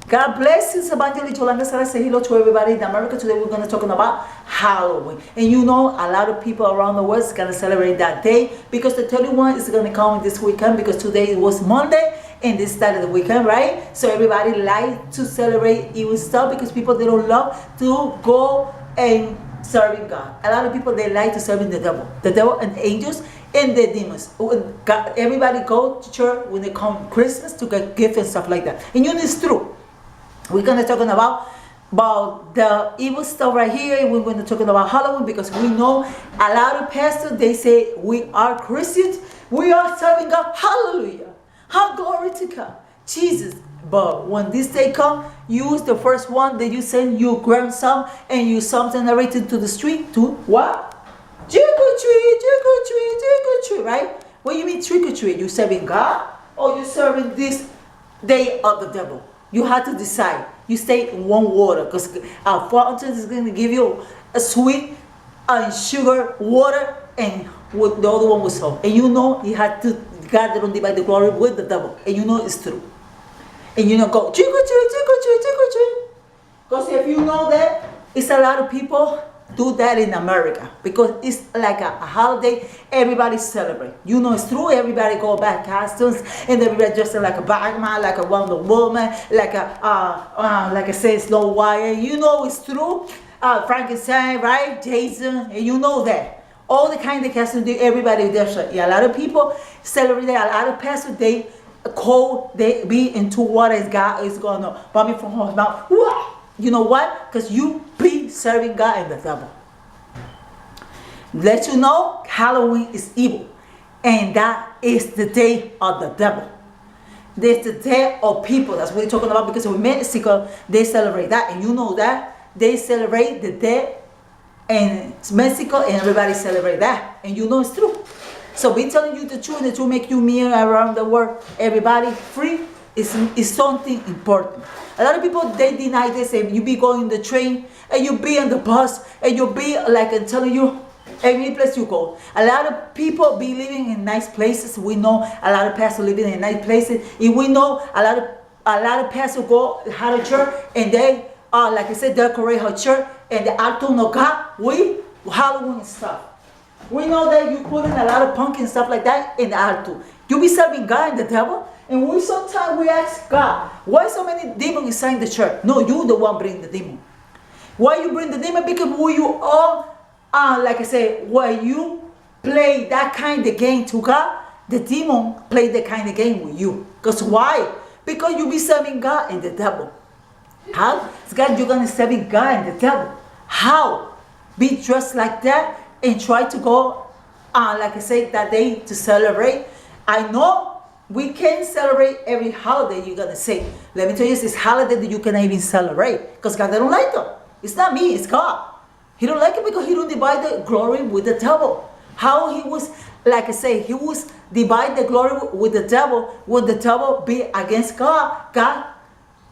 God bless you, Evangelist Yolanda Sara. Say hello to everybody in America. Today we're going to talk about Halloween. And you know, a lot of people around the world is going to celebrate that day because the 31 is going to come this weekend because today was Monday and this started the weekend, right? So everybody like to celebrate evil stuff because people, they don't love to go and serving God. A lot of people, they like to serve the devil and angels and the demons. God, everybody go to church when they come Christmas to get gifts and stuff like that. And you know, it's true. We're going to talk about the evil stuff right here, and we're going to talk about Halloween because we know a lot of pastors, they say we are Christians, we are serving God, hallelujah, how glory to God, Jesus. But when this day come, use the first one that you send your grandson and you something narrated to the street to what? Trick or treat, trick or treat, trick or treat, right? What do you mean trick or treat? You serving God or you serving this day of the devil? You have to decide. You stay in one water because our fountain is going to give you a sweet and sugar water, and with the other one was salt. And you know you have to, God don't divide the glory with the devil. And you know it's true. And you know go trick or treat, trick or treat, trick or treat. Because if you know that, it's a lot of people do that in America because it's like a holiday. Everybody celebrate. You know it's true. Everybody go back costumes and everybody dressed like a Batman, like a Wonder Woman, like a say Snow White. You know it's true. Frankenstein, right? Jason, and you know that. All the kind of costumes, everybody does it. Yeah, a lot of people celebrate that. A lot of pastors, they cold, they be into what is God is going to vomit from his mouth. You know what? Because you be serving God and the devil. Let you know Halloween is evil. And that is the day of the devil. There's the day of people. That's what we're talking about because in Mexico, they celebrate that. And you know that. They celebrate the day in Mexico and everybody celebrate that. And you know it's true. So we're telling you the truth and the truth make you mean around the world. Everybody free is something important. A lot of people, they deny this. And you be going the train and you be on the bus and you be like I'm telling you, every place you go. A lot of people be living in nice places. We know a lot of pastors living in nice places. And we know a lot of pastors go have a church and they like I said, decorate her church and the altar no God. We Halloween stuff. We know that you put in a lot of pumpkin stuff like that in the altar. You be serving God and the devil. And we sometimes we ask God, why so many demons inside the church? No, you the one bring the demon. Why you bring the demon? Because when you all like I say, when you play that kind of game to God, the demon play the kind of game with you. Because why? Because you be serving God and the devil. How? It's God, you're gonna serve God and the devil. How? Be dressed like that and try to go like I say that day to celebrate. I know we can celebrate every holiday, you're going to say. Let me tell you, this holiday that you can even celebrate. Because God don't like them. It's not me, it's God. He don't like it because he don't divide the glory with the devil. How he was, like I say, he was divide the glory with the devil. Would the devil be against God? God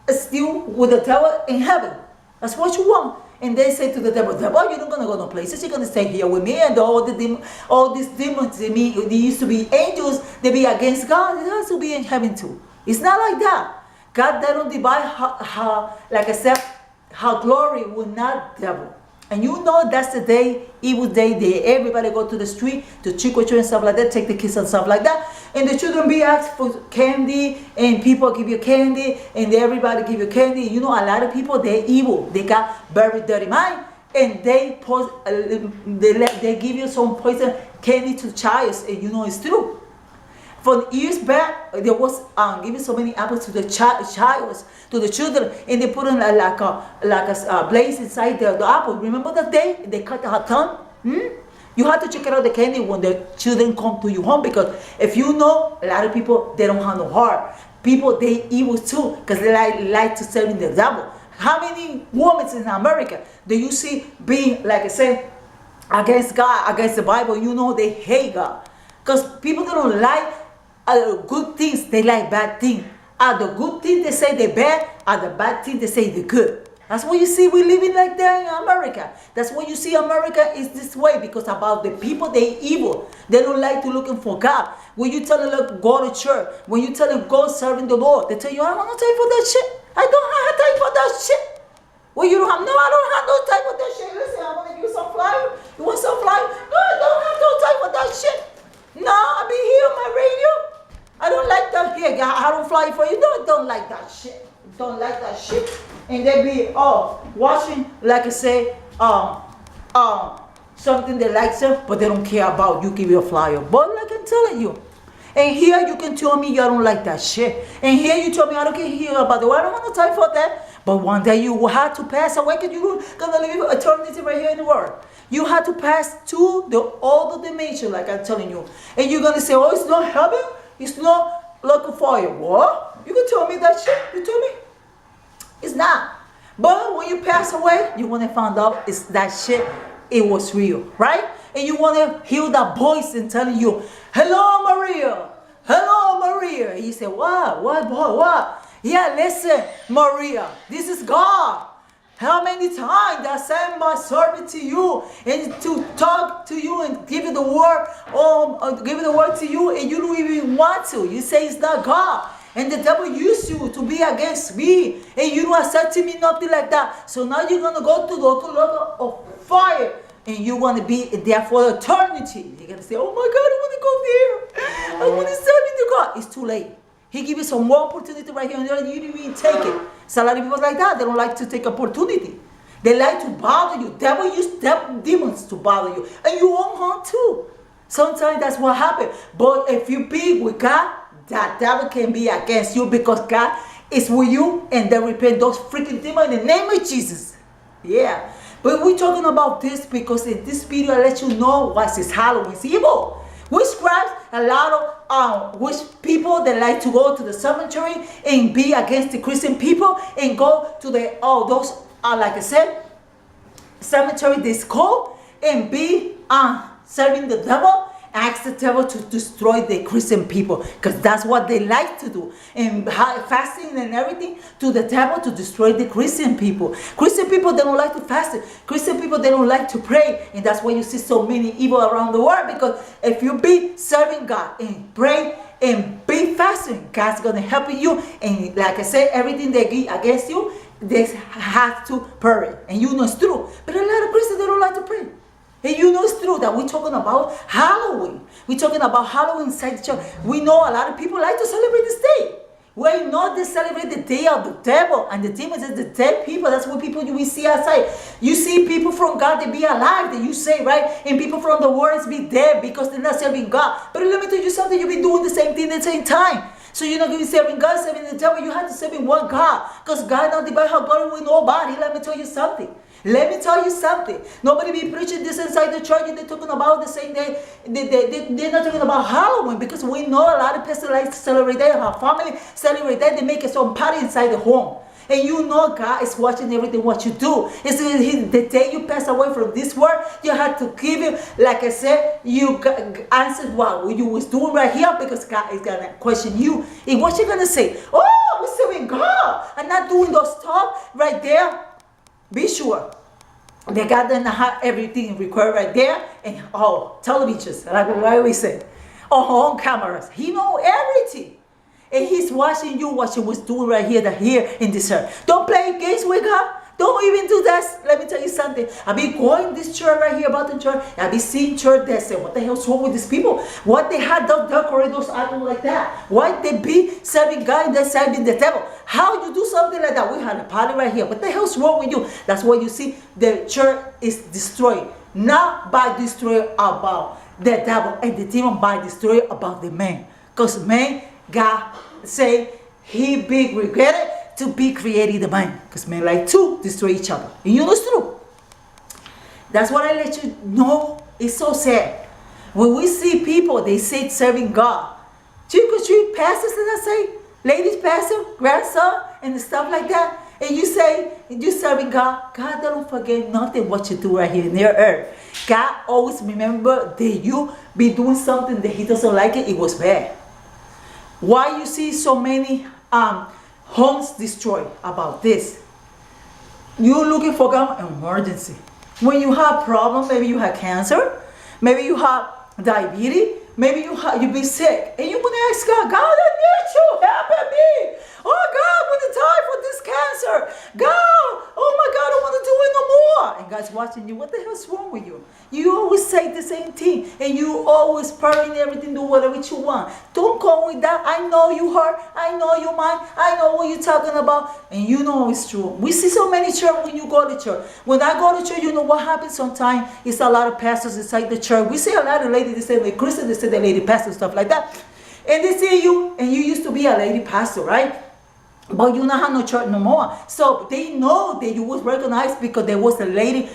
is still with the devil in heaven. That's what you want. And they say to the devil, you're not going to go no places. You're going to stay here with me. And all these demons, they used to be angels. They be against God. It has to be in heaven too. It's not like that. God doesn't divide how like I said, how glory will not devil. And you know that's the day, evil day, everybody go to the street to trick or treat and stuff like that, take the kids and stuff like that. And the children be asked for candy, and people give you candy, and everybody give you candy. You know, a lot of people, they're evil. They got very dirty mind, and they give you some poison candy to child, and you know it's true. For years back, there was giving so many apples to the child, to the children, and they put in like a blaze inside the apple. Remember that day they cut her tongue? You have to check out the candy when the children come to your home because if you know, a lot of people, they don't have no heart. People, they evil too because they like to serve the devil. How many women in America do you see being, like I said, against God, against the Bible? You know they hate God because people don't like good things, they like bad things. The good things they say they're bad, the bad things they say they're good. That's what you see we living like that in America. That's what you see America is this way because about the people, they evil. They don't like to looking for God. When you tell them, look, go to church. When you tell them, go serving the Lord, they tell you, I don't want to tell you for that shit. I don't that shit. Well, you don't have, no, I don't have no time for that shit. Listen, I want to give you some flyer. You want some flyer? No, I don't have no time for that shit. No, I be here on my radio. I don't like that. Here, I don't fly for you. No, I don't like that shit. Don't like that shit. And they be, watching, like I say, something they like, but they don't care about you give you a flyer. But like I'm telling you, and here you can tell me you don't like that shit. And here you tell me I don't care hear about the world. I don't want no time for that. But one day you will have to pass away because you're going to live eternity right here in the world. You have to pass to the other dimension, like I'm telling you. And you're going to say, oh, it's not heaven? It's not looking for you. What? You can tell me that shit? You tell me? It's not. But when you pass away, you want to find out is that shit, it was real, right? And you want to hear that voice and telling you, hello, Maria. Hello, Maria. And you say, what? What, boy, what? Yeah, listen, Maria, this is God. How many times I send my servant to you and to talk to you and give you the word, give you the word to you, and you don't even want to. You say it's not God. And the devil used you to be against me, and you don't accept me, nothing like that. So now you're going to go to the local of fire, and you want to be there for eternity. You're going to say, oh my God, I want to go there. I want to serve you to God. It's too late. He gives you some more opportunity right here, and you didn't even take it. So a lot of people like that, they don't like to take opportunity. They like to bother you. Devil use demons to bother you, and you won't harm too. Sometimes that's what happens. But if you be with God, that devil can be against you because God is with you, and they repent those freaking demons in the name of Jesus. Yeah. But we're talking about this because in this video I let you know what is Halloween. It's evil. Witchcraft, a lot of witch people that like to go to the cemetery and be against the Christian people and go to the those like I said, cemetery disco and be serving the devil. Ask the devil to destroy the Christian people because that's what they like to do. And fasting and everything to the devil to destroy the Christian people. Christian people, they don't like to fast. Christian people, they don't like to pray. And that's why you see so many evil around the world, because if you be serving God and pray and be fasting, God's going to help you. And like I said, everything they get against you, they have to pray. And you know it's true. But a lot of Christians, they don't like to pray. And you know it's true that we're talking about Halloween. We're talking about Halloween inside the church. We know a lot of people like to celebrate this day. We know they celebrate the day of the devil and the demons and the dead people. That's what people you will see outside. You see people from God, they be alive, that you say, right? And people from the world be dead because they're not serving God. But let me tell you something, you'll be doing the same thing at the same time. So you're not going to be serving God, serving the devil. You have to serve in one God. Because God not divide her glory with nobody. Let me tell you something. Let me tell you something. Nobody be preaching this inside the church and they're talking about the same day. They're not talking about Halloween because we know a lot of people like to celebrate that. Our family celebrate that. They make some party inside the home. And you know God is watching everything what you do. It's the day you pass away from this world, you have to give him, like I said, you answered what you was doing right here because God is going to question you. And what you going to say? Oh, we're serving God. I'm not doing those stuff right there. Be sure they got them to have everything required right there, and televisions, like what we say, home cameras. He know everything, and he's watching you what you was doing right here in this earth. Don't play games with God. Don't even do that. Let me tell you something. I be going this church right here about the church. I be seeing church that say, what the hell's wrong with these people? What they had those decorate those items like that? Why they be serving God and they serving the devil? How you do something like that? We had a party right here. What the hell's wrong with you? That's why you see the church is destroyed. Not by destroying about the devil and the demon, by destroying about the man. Because man, God say he be regretted to be created the man, because men like to destroy each other. And you know it's true. That's what I let you know. It's so sad when we see people, they say serving God, trick or treat pastors, and I say ladies pastor, grandson, and stuff like that, and you say you serving God. God don't forget nothing what you do right here in their earth. God always remember that you be doing something that he doesn't like it was bad. Why you see so many homes destroyed about this? You're looking for an emergency. When you have problems, maybe you have cancer, maybe you have diabetes, maybe you be sick, and you want to ask God, God, I need you, help me. Oh God, I'm going to die for this cancer. God, God's watching you. What the hell's wrong with you? You always say the same thing, and you always partying everything, do whatever you want. Don't go with that. I know you hurt. I know you mind. I know what you're talking about, and you know it's true. We see so many church when you go to church. When I go to church, you know what happens sometimes? It's a lot of pastors inside the church. We see a lot of ladies, they say like Christians, they say the lady pastor, stuff like that. And they see you, and you used to be a lady pastor, right? But you don't have no church no more. So they know that you was recognized because there was a lady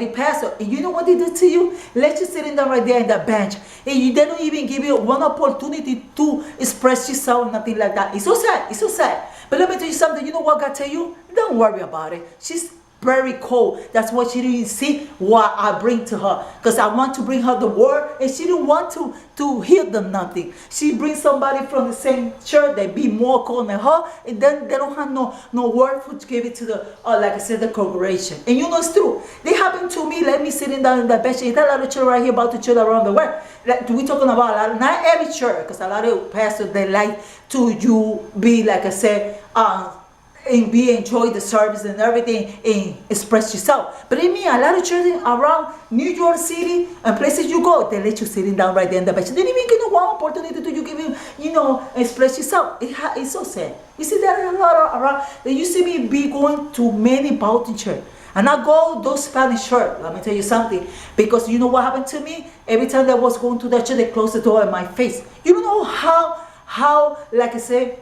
pastor. And you know what they did to you? Let you sitting down right there in the bench. And they don't even give you one opportunity to express yourself, nothing like that. It's so sad. It's so sad. But let me tell you something. You know what God tell you? Don't worry about it. She's very cold. That's why she didn't see what I bring to her. Because I want to bring her the word, and she didn't want to hear them nothing. She brings somebody from the same church that be more cold than her, and then they don't have no word to give it to the, like I said, the congregation. And you know it's true. They happen to me, let me sitting down in the bench. Is that a lot of church right here about the church around the world? Like, we're talking about a lot, not every church, because a lot of pastors, they like to you be, like I said, and enjoy the service and everything and express yourself. But I mean, a lot of churches around New York City and places you go, they let you sitting down right there in the bench. They didn't even give you one opportunity to you give you, express yourself. It's so sad. You see that a lot around. You see me be going to many Baptist church. And I go those Spanish church. Let me tell you something. Because you know what happened to me? Every time I was going to that church, they closed the door in my face. You don't know how like I say,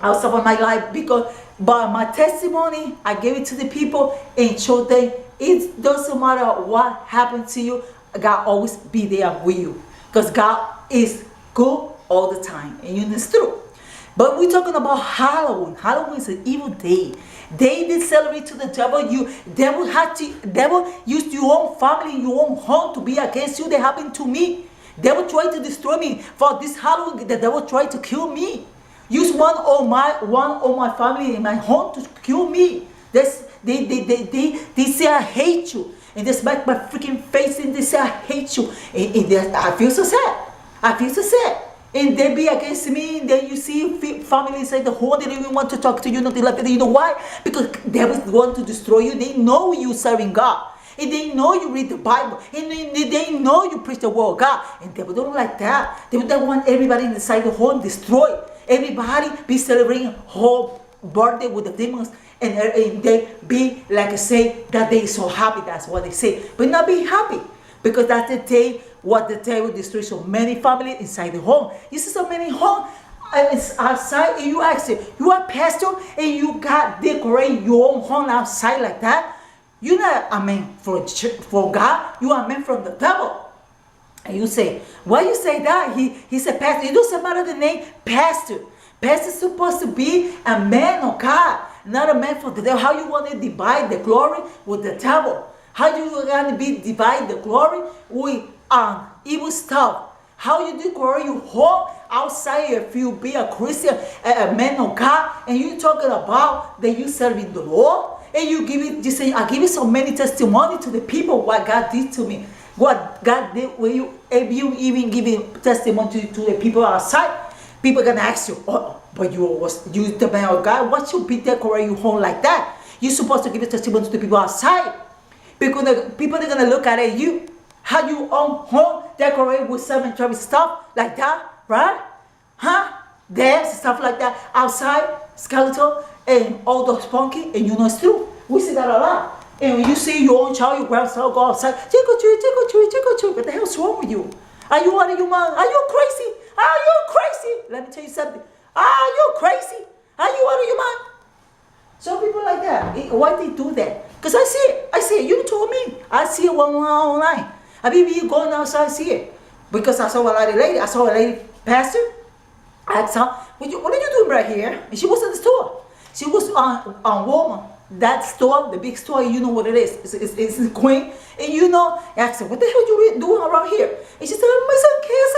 I was suffer my life because by my testimony, I gave it to the people and showed them it doesn't matter what happened to you, God always be there with you. Because God is good all the time. And you know it's true. But we're talking about Halloween. Halloween is an evil day. They did celebrate to the devil. Devil used your own family, your own home to be against you. That happened to me. Devil tried to destroy me. For this Halloween, the devil tried to kill me. Use one of my family in my home to kill me. They say I hate you, and they smack my freaking face and they say I hate you. And I feel so sad. I feel so sad. And they be against me. And then you see family inside the home. They don't even want to talk to you. Nothing like that. You know why? Because they want to destroy you. They know you serving God. And they know you read the Bible. And they know you preach the word of God. And they don't like that. They don't want everybody inside the home destroyed. Everybody be celebrating whole birthday with the demons. And they be, like I say, that they so happy. That's what they say. But not be happy. Because that's the day what the devil destroys so many families inside the home. You see so many homes outside, and you actually, you are pastor, and you got decorate your own home outside like that. You're not a man for God. You are a man from the devil. And you say, why you say that? He's a pastor. It doesn't matter the name, pastor. Pastor is supposed to be a man of God, not a man for the devil. How you want to divide the glory with the devil? How you going to divide the glory with evil stuff? How you decorate your home outside if you be a Christian, a man of God, and you talking about that you serving the Lord, and you give it, you say, I give you so many testimony to the people what God did to me. What God did when if you even giving testimony to the people outside, people are gonna ask you, oh, but you the man of God, what should be decorate your home like that? You're supposed to give a testimony to the people outside. Because the people are gonna look at it, you how you own home decorate with cemetery stuff like that, right? Huh? Dance stuff like that outside, skeleton and all those funky, and you know it's true. We see that a lot. And when you see your own child, your grandson go outside, trick or treat, trick or treat, trick or treat. What the hell's wrong with you? Are you out of your mind? Are you crazy? Are you crazy? Let me tell you something. Are you crazy? Are you out of your mind? Some people like that. Why they do that? Because I see it. I see it. You told me. I see it online. I be going outside, I see it. Because I saw a lady. I saw a lady pastor. I asked her, what are you doing right here? And she was in the store. She was on Walmart. That store, the big store, you know what it is. It's in Queen. And you know, I asked her, what the hell you doing around here? And she said, my son cares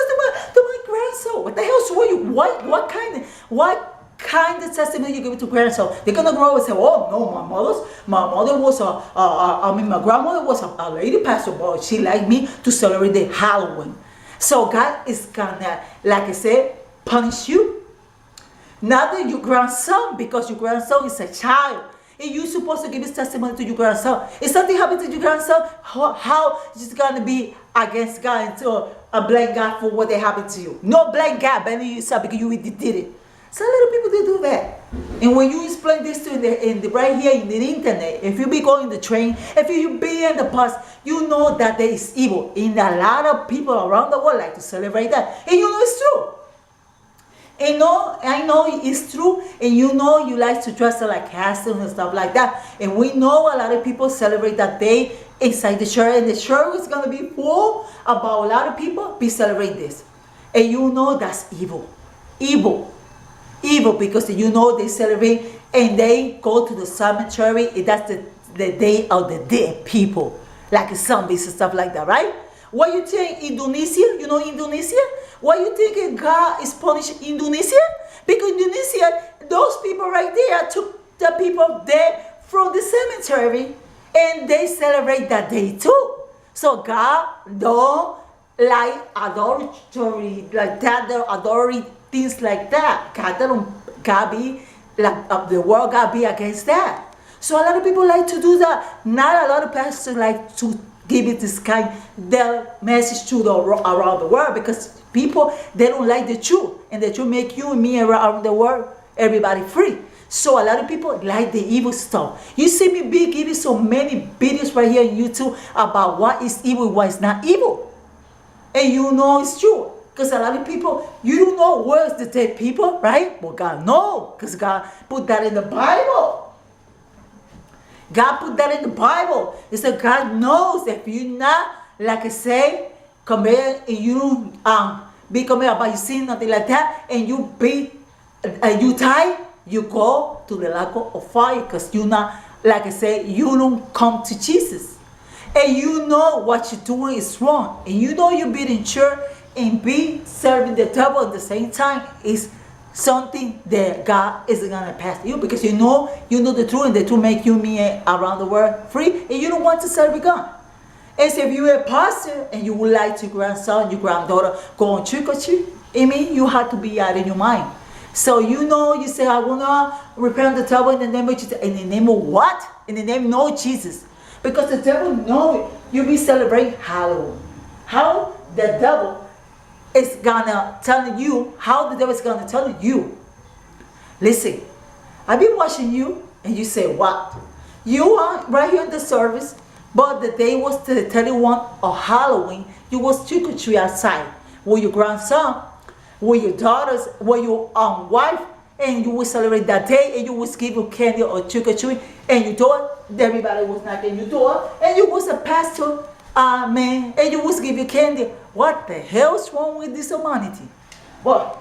to my grandson. What the hell's wrong with you? What kind of testimony you give it to grandson? They're gonna grow up and say, oh no, my mother was my grandmother was a lady pastor, but she liked me to celebrate the Halloween. So God is gonna, like I said, punish you. Not that your grandson, because your grandson is a child. And you're supposed to give this testimony to your grandson. If something happened to your grandson, how is it going to be against God and to blame God for what they happened to you? No, blame God, blame yourself because you did it. So a lot of people, they do that. And when you explain this to right here in the internet, if you be going the train, if you be in the bus, you know that there is evil. And a lot of people around the world like to celebrate that. And you know it's true. And I know it's true, and you know you like to dress like costumes and stuff like that. And we know a lot of people celebrate that day inside the church, and the church is gonna be full about a lot of people be celebrating this. And you know that's evil. Evil because you know they celebrate and they go to the cemetery, and that's the day of the dead people, like zombies and stuff like that, right? What you think Indonesia? You know Indonesia? Why you think God is punishing Indonesia? Because Indonesia, those people right there took the people there from the cemetery and they celebrate that day too. So God don't like adultery like that, adultery things like that. God be like the world, God be against that. So a lot of people like to do that. Not a lot of pastors like to give it this kind the message to around the world, because people, they don't like the truth, and the truth make you and me around the world, everybody free. So a lot of people like the evil stuff. You see me giving so many videos right here on YouTube about what is evil, what is not evil, and you know it's true. Because a lot of people, you don't know where's the dead people, right? Well, God knows, because God put that in the Bible. God put that in the Bible. It said God knows if you're not, like I say, come here and you be coming about your sin, nothing like that, and you die, you go to the lake of fire, because you're not, like I say, you don't come to Jesus. And you know what you're doing is wrong. And you know you be in church and be serving the devil at the same time is something that God isn't gonna pass you, because you know the truth, and the truth make you me around the world free, and you don't want to serve God. And so if you're a pastor and you would like your grandson, your granddaughter go on trick or treat, I mean you have to be out in your mind. So you say, I wanna repent the devil in the name of Jesus. In the name of what? In the name of Jesus. Because the devil know you be celebrating Halloween. How the devil is gonna tell you, how the devil is gonna tell you, listen, I've been watching you, and you say, what? You are right here in the service, but the day was the 31 of Halloween, you was trick or treat outside with your grandson, with your daughters, with your wife, and you will celebrate that day, and you will give you candy or trick or treat, and you do it, everybody was knocking your door, and you was a pastor, man, and you was give you candy. What the hell's wrong with this humanity? What?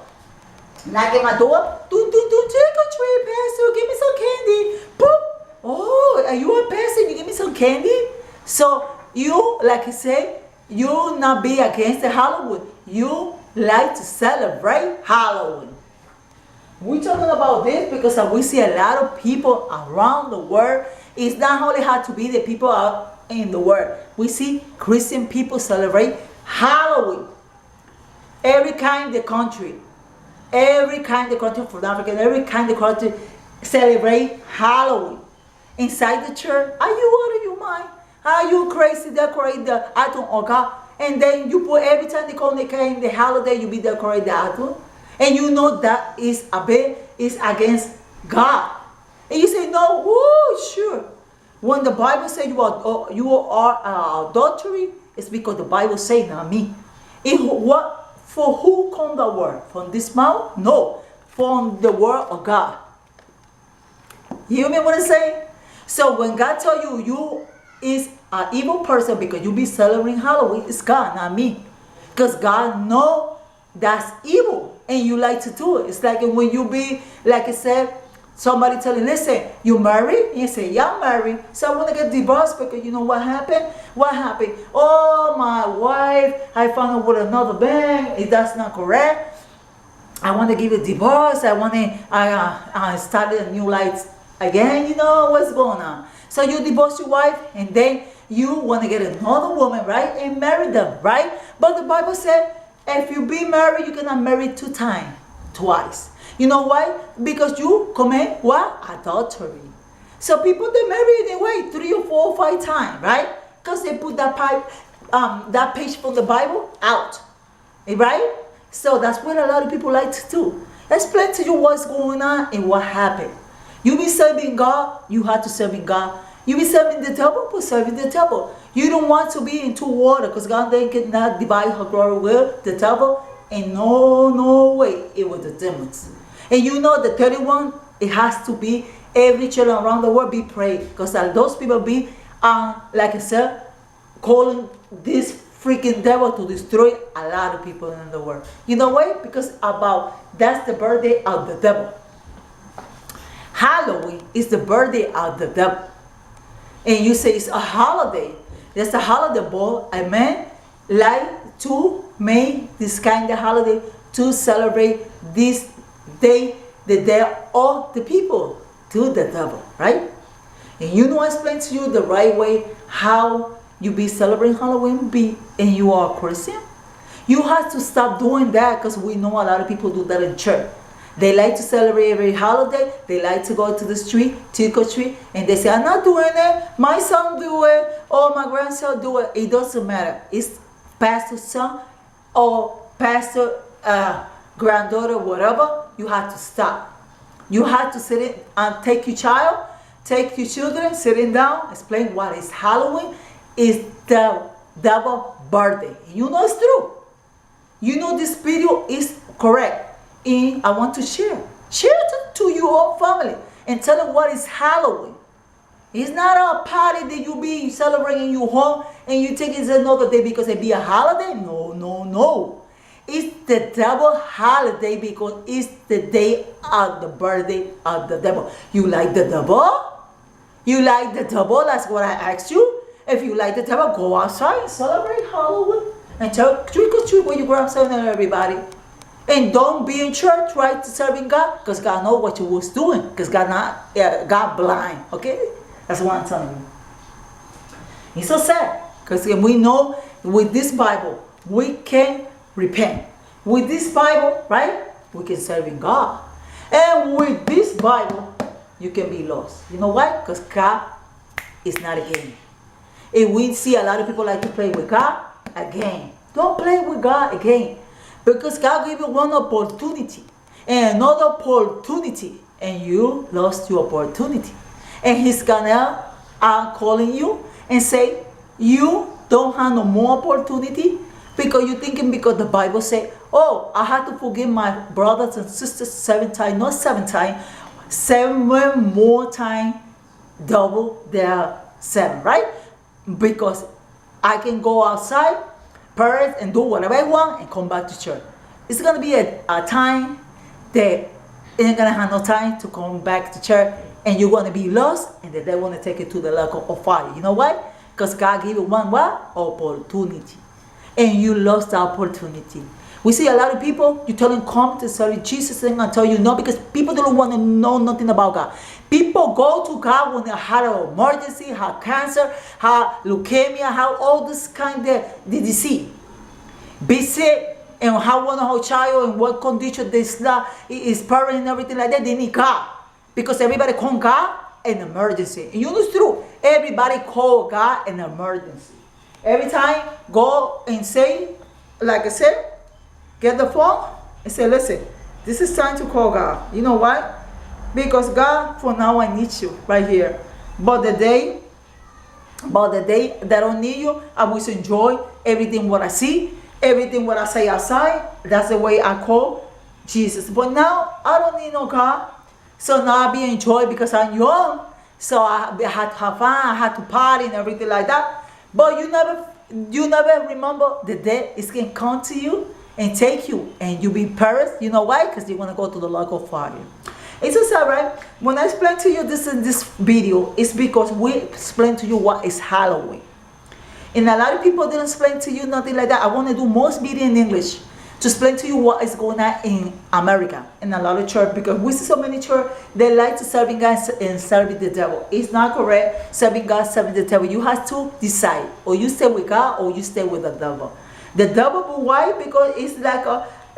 Knock at my door, do trick or treat, pastor, give me some candy. Boop. Oh, are you a pastor? You give me some candy? So you, like I say, you not be against the Halloween. You like to celebrate Halloween. We're talking about this because we see a lot of people around the world. It's not only hard to be the people out in the world. We see Christian people celebrate Halloween. Every kind of the country from Africa, every kind of country celebrate Halloween. Inside the church, are you out of your mind? Are you crazy? Decorate the atom or God, and then you put every time they call the holiday, you be decorate the atom, and you know that is against God. And you say no, woo, sure. When the Bible says you are adultery, it's because the Bible says, not me. For who come the word? From this mouth? No, from the word of God. You hear me what I'm saying? So when God tell you is an evil person because you be celebrating Halloween, it's God, not me. Because God know that's evil and you like to do it. It's like when you be, like I said, somebody tell you, listen, you married? And you say, yeah, I'm married. So I want to get divorced because you know what happened? What happened? Oh, my wife, I found out with another man. If that's not correct, I want to give a divorce. I started a new life again. You know, what's going on? So you divorce your wife and then you want to get another woman, right? And marry them, right? But the Bible said, if you be married, you cannot marry twice. You know why? Because you commit what? Adultery. So people, they marry anyway 3 or 4 or 5 times, right? Because they put that page from the Bible out, right? So that's what a lot of people like to do. Explain to you what's going on and what happened. You be serving God, you have to serve God. You be serving the devil, but serving the devil. You don't want to be into water, because God then cannot divide her glory with the devil. And no way it was the demons. And you know the 31, it has to be every church around the world be prayed, because those people be, like I said, calling this freaking devil to destroy a lot of people in the world. You know why? Because that's the birthday of the devil. Halloween is the birthday of the devil. And you say it's a holiday. There's a holiday, boy. A man like to make this kind of holiday to celebrate this day, the day of the people, to the devil, right? And you know I explained to you the right way how you be celebrating Halloween and you are a Christian. You have to stop doing that, because we know a lot of people do that in church. They like to celebrate every holiday. They like to go to the street, trick or treat, and they say, I'm not doing it. My son do it, or my grandson do it. It doesn't matter. It's pastor's son or pastor granddaughter, whatever. You have to stop. You have to sit in and take your children, sitting down, explain what is Halloween. Is the devil birthday. You know it's true. You know this video is correct. And I want to share it to your own family and tell them what is Halloween. It's not a party that you be celebrating in your home and you think it's another day because it be a holiday. No. It's the devil holiday because it's the day of the birthday of the devil. You like the devil? You like the devil? That's what I asked you. If you like the devil, go outside and celebrate Halloween and trick or treat with your grandson and everybody. And don't be in church, right, serving God, because God knows what you was doing, because God blind, okay? That's what I'm telling you. It's so sad, because we know with this Bible, we can repent. With this Bible, right, we can serve in God. And with this Bible, you can be lost. You know why? Because God is not a game. And we see a lot of people like to play with God again. Don't play with God again. Because God gave you one opportunity and another opportunity, and you lost your opportunity. And He's gonna calling you and say, you don't have no more opportunity, because you're thinking because the Bible say, oh, I have to forgive my brothers and sisters 7 times, not 7 times, 7 more times, double their 7, right? Because I can go outside, pray and do whatever I want and come back to church. It's going to be a time that ain't going to have no time to come back to church, and you're going to be lost, and then they want to take you to the lake of fire. You know why? Because God gave you one what? Opportunity. And you lost the opportunity. We see a lot of people, you tell them come to serve Jesus, and I tell you no, because people don't want to know nothing about God. People go to God when they have an emergency, have cancer, have leukemia, have all this kind of disease. Be sick and have one of her child in what condition is parent and everything like that. They need God, because everybody call God an emergency. And you know it's true. Everybody call God an emergency. Every time go and say, like I said, get the phone and say, listen, this is time to call God. You know why? Because God, for now I need you right here. But the day that I don't need you, I will enjoy everything what I see, everything what I say outside. That's the way I call Jesus. But now I don't need no God. So now I be enjoyed because I'm young. So I had to have fun, I had to party and everything like that. But you never remember the day it's going to come to you and take you, and you be perished. You know why? Because you want to go to the lake of fire. It's so sad, right? When I explain to you this in this video, it's because we explain to you what is Halloween. And a lot of people didn't explain to you nothing like that. I want to do most video in English to explain to you what is going on in America, in a lot of church, because we see so many church, they like to serving God and serving the devil. It's not correct, serving God, serving the devil. You have to decide, or you stay with God or you stay with the devil. The devil, why? Because it's like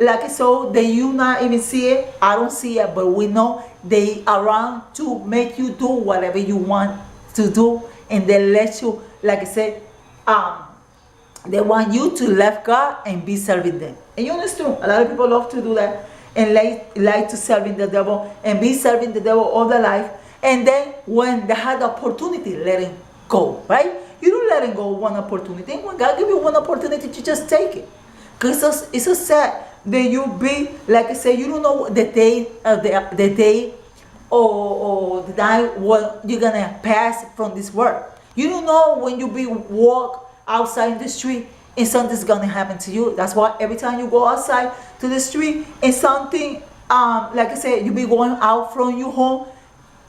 like so they you not even see it, I don't see it, but we know they around to make you do whatever you want to do, and they let you, like I said, they want you to left God and be serving them. And you understand, a lot of people love to do that and like to serving the devil and be serving the devil all their life, and then when they had the opportunity, let him go, right? You don't let him go one opportunity. When God give you one opportunity, you just take it. Because it's so sad that you be, like I say, you don't know the day of the day or the night when you're gonna pass from this world. You don't know when you be walk outside in the street and something's gonna happen to you. That's why every time you go outside to the street and something, like I said, you be going out from your home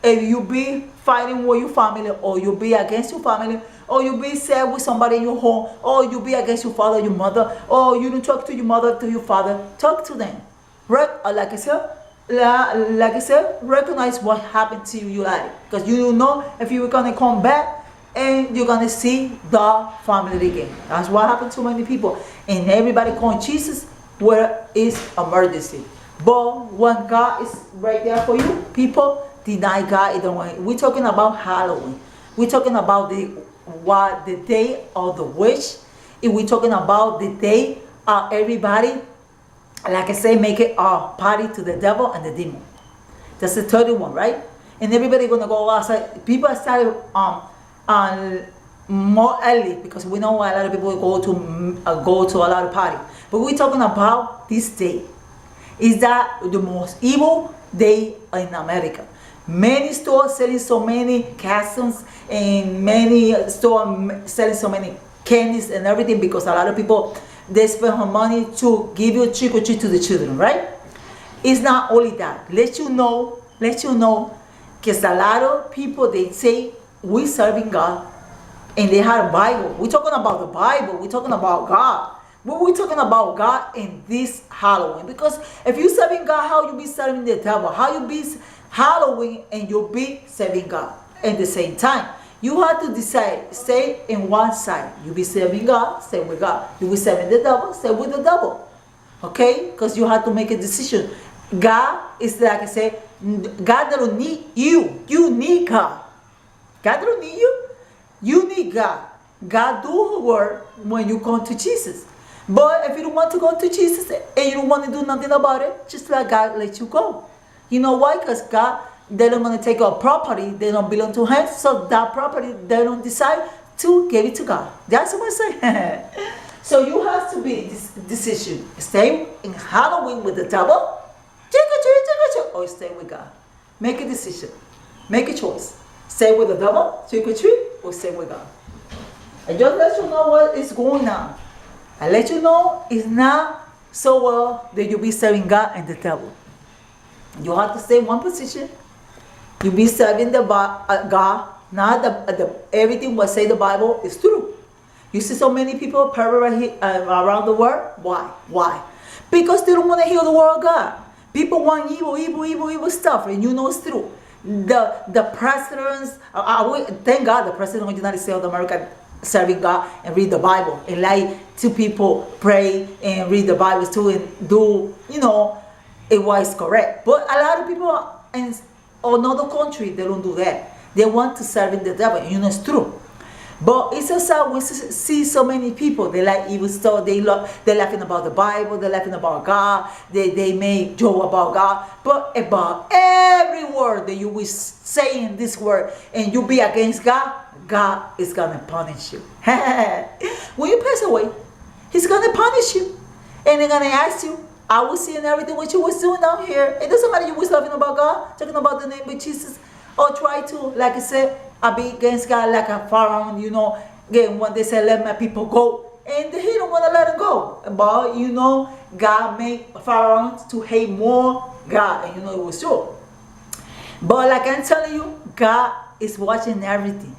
and you be fighting with your family, or you be against your family, or you be sad with somebody in your home, or you be against your father, your mother, or you don't talk to your mother, to your father, talk to them. Right? Like I said, recognize what happened to you in your life, because you don't know if you're gonna come back and you're gonna see the family again. That's what happened to many people, and everybody calling Jesus where is emergency. But when God is right there for you, people deny God either way. We're talking about Halloween. We're talking about the day of the witch. If we're talking about the day everybody, like I say, make it a party to the devil and the demon. That's the 31, right? And everybody gonna go outside. People started more early, because we know a lot of people go to a lot of party. But we're talking about this day. Is that the most evil day in America? Many stores selling so many costumes, and many stores selling so many candies and everything, because a lot of people, they spend her money to give you trick or treat to the children, right? It's not only that. Let you know, because a lot of people, they say we serving God, and they have a Bible. We're talking about the Bible. We're talking about God. We're talking about God in this Halloween, because if you serving God, how you be serving the devil? How you be Halloween and you'll be serving God at the same time? You have to decide, stay in one side. You be serving God, stay with God. You be serving the devil, stay with the devil. Okay? Because you have to make a decision. God is, like I say, God don't need you. You need God. God don't need you. You need God. God do her work when you come to Jesus. But if you don't want to go to Jesus and you don't want to do nothing about it, just let God let you go. You know why? Because God, they don't want to take our property. They don't belong to Him. So that property, they don't decide to give it to God. That's what I say. So you have to be this decision. Stay in Halloween with the devil, or stay with God. Make a decision. Make a choice. Stay with the devil, trick or treat, or stay with God. I just let you know what is going on. I let you know it's not so well that you be serving God and the devil. You have to stay in one position. You be serving the God, not the everything what say the Bible is true. You see so many people around the world. Why? Because they don't want to hear the word of God. People want evil stuff, and you know it's true. The presidents, thank God the president of the United States of America serving God and read the Bible, and like to people pray and read the Bible too, and do, you know, it was correct. But a lot of people in another country, they don't do that. They want to serve in the devil, and you know it's true. But it's so sad when we see so many people, they like evil stuff, they're laughing about the Bible, they're laughing about God, they make joke about God, but about every word that you will say in this word and you be against God, God is going to punish you. When you pass away, He's going to punish you. And they're going to ask you, I was seeing everything what you was doing down here. It doesn't matter you was laughing about God, talking about the name of Jesus, or try to, like I said, I be against God like a Pharaoh, you know, again, when they say, let my people go, and He don't want to let them go. But, you know, God made Pharaoh to hate more God, and you know it was true. But like I'm telling you, God is watching everything.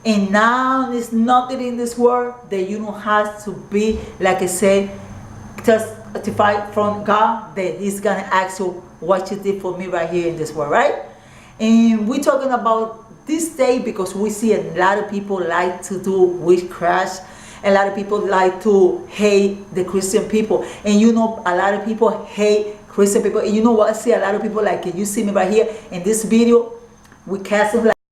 And now there's nothing in this world that you don't have to be, like I said, testify from God that He's going to ask you what you did for me right here in this world, right? And we're talking about this day because we see a lot of people like to do witchcraft, A lot of people like to hate the Christian people. And you know, a lot of people hate Christian people. And you know what? I see a lot of people, like you see me right here in this video, we cast them like